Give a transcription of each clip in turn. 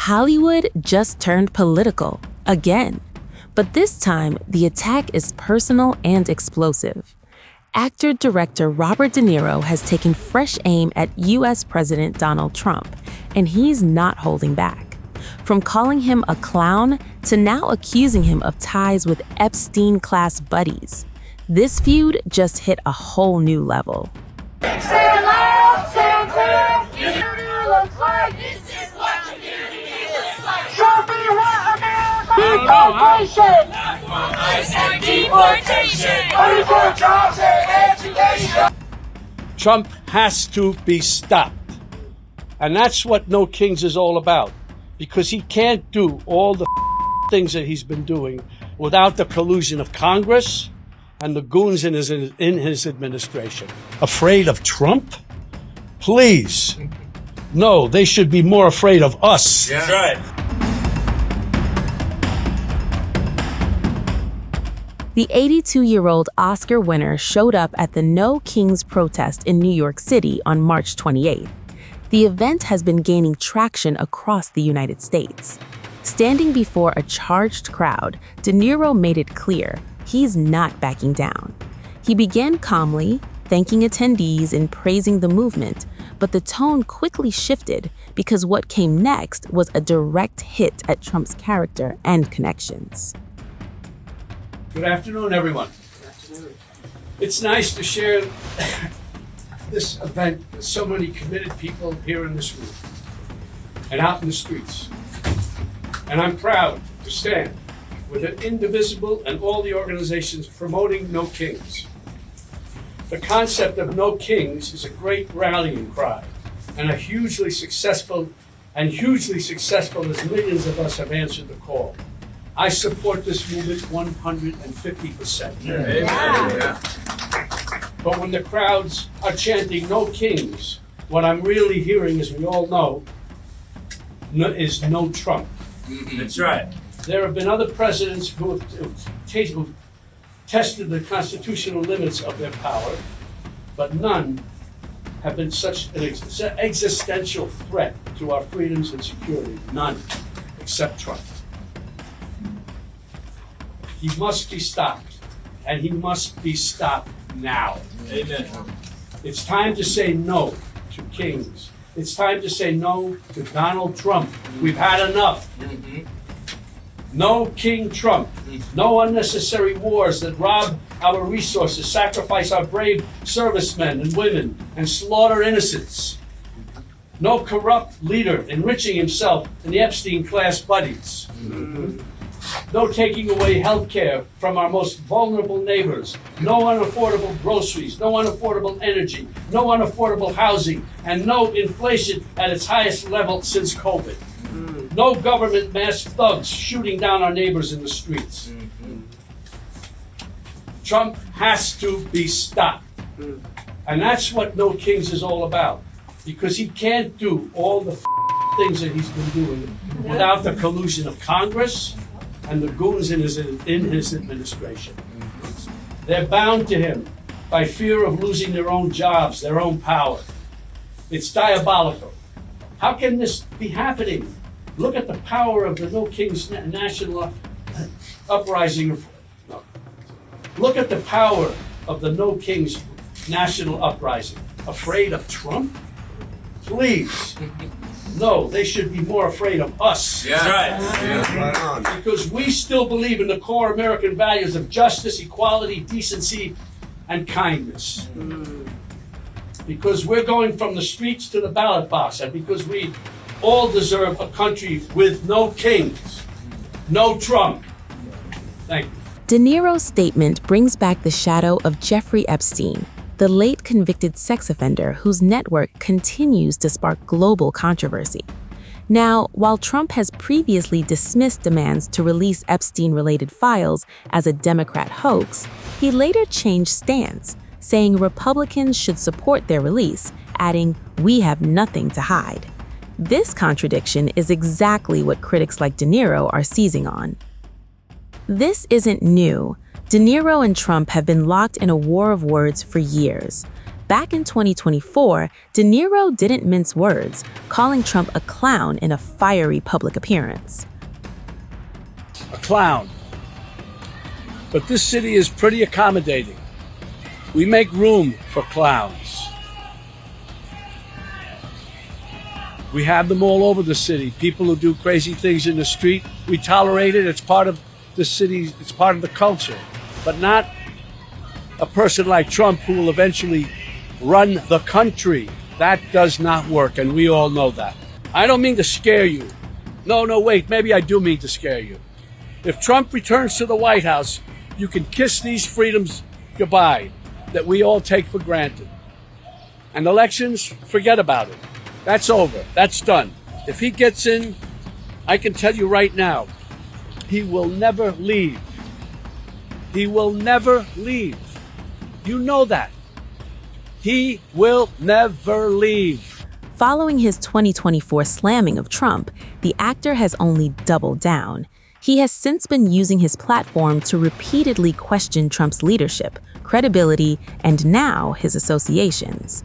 Hollywood just turned political, again. But this time, the attack is personal and explosive. Actor-director Robert De Niro has taken fresh aim at U.S. President Donald Trump, and he's not holding back. From calling him a clown to now accusing him of ties with Epstein-class buddies. This feud just hit a whole new level. Say it loud, say it clear, you look like this is what community looks like. Show me what America deportation. ICE and deportation. Money for jobs and education. Trump has to be stopped. And that's what No Kings is all about. Because he can't do all the things that he's been doing without the collusion of Congress and the goons in his administration. Afraid of Trump? Please. No, they should be more afraid of us. Yeah. That's right. The 82-year-old Oscar winner showed up at the No Kings protest in New York City on March 28th. The event has been gaining traction across the United States. Standing before a charged crowd, De Niro made it clear he's not backing down. He began calmly, thanking attendees and praising the movement, but the tone quickly shifted because what came next was a direct hit at Trump's character and connections. Good afternoon, everyone. Good afternoon. It's nice to share this event with so many committed people here in this room and out in the streets. And I'm proud to stand with an Indivisible and all the organizations promoting No Kings. The concept of No Kings is a great rallying cry and hugely successful as millions of us have answered the call. I support this movement 150%. Yeah. But when the crowds are chanting No Kings, what I'm really hearing, as we all know, is no Trump. That's right. There have been other presidents who have tested the constitutional limits of their power, but none have been such an existential threat to our freedoms and security. None, except Trump. He must be stopped, and he must be stopped now. Amen. It's time to say no to Kings. It's time to say no to Donald Trump. We've had enough. No King Trump. No unnecessary wars that rob our resources, sacrifice our brave servicemen and women, and slaughter innocents. No corrupt leader enriching himself and the Epstein-class buddies. No taking away health care from our most vulnerable neighbors. No unaffordable groceries, no unaffordable energy, no unaffordable housing, and no inflation at its highest level since COVID. No government masked thugs shooting down our neighbors in the streets. Trump has to be stopped. And that's what No Kings is all about. Because he can't do all the things that he's been doing without the collusion of Congress and the goons in his administration. They're bound to him by fear of losing their own jobs, their own power. It's diabolical. How can this be happening? Look at the power of the No Kings national uprising. No. Look at the power of the No Kings national uprising. Afraid of Trump? Please. No, they should be more afraid of us. Yeah. That's right. Yeah, right on. Because we still believe in the core American values of justice, equality, decency, and kindness. Because we're going from the streets to the ballot box, and because we all deserve a country with no kings, no Trump. Thank you. De Niro's statement brings back the shadow of Jeffrey Epstein, the late convicted sex offender whose network continues to spark global controversy. Now, while Trump has previously dismissed demands to release Epstein-related files as a Democrat hoax, he later changed stance, saying Republicans should support their release, adding, "We have nothing to hide." This contradiction is exactly what critics like De Niro are seizing on. This isn't new. De Niro and Trump have been locked in a war of words for years. Back in 2024, De Niro didn't mince words, calling Trump a clown in a fiery public appearance. A clown. But this city is pretty accommodating. We make room for clowns. We have them all over the city. People who do crazy things in the street, we tolerate it. It's part of the city, it's part of the culture. But not a person like Trump who will eventually run the country. That does not work, and we all know that. I don't mean to scare you. No, wait, maybe I do mean to scare you. If Trump returns to the White House, you can kiss these freedoms goodbye that we all take for granted. And elections, forget about it. That's over. That's done. If he gets in, I can tell you right now, he will never leave. He will never leave. You know that. He will never leave. Following his 2024 slamming of Trump, the actor has only doubled down. He has since been using his platform to repeatedly question Trump's leadership, credibility, and now his associations.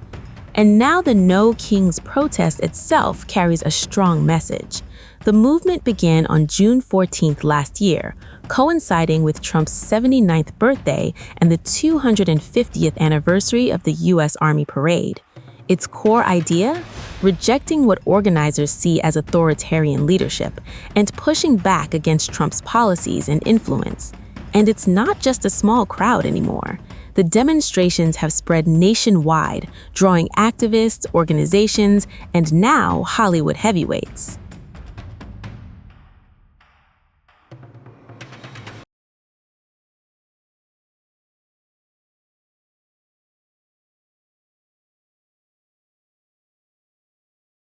And now the No Kings protest itself carries a strong message. The movement began on June 14th last year, coinciding with Trump's 79th birthday and the 250th anniversary of the U.S. Army Parade. Its core idea? Rejecting what organizers see as authoritarian leadership and pushing back against Trump's policies and influence. And it's not just a small crowd anymore. The demonstrations have spread nationwide, drawing activists, organizations, and now Hollywood heavyweights.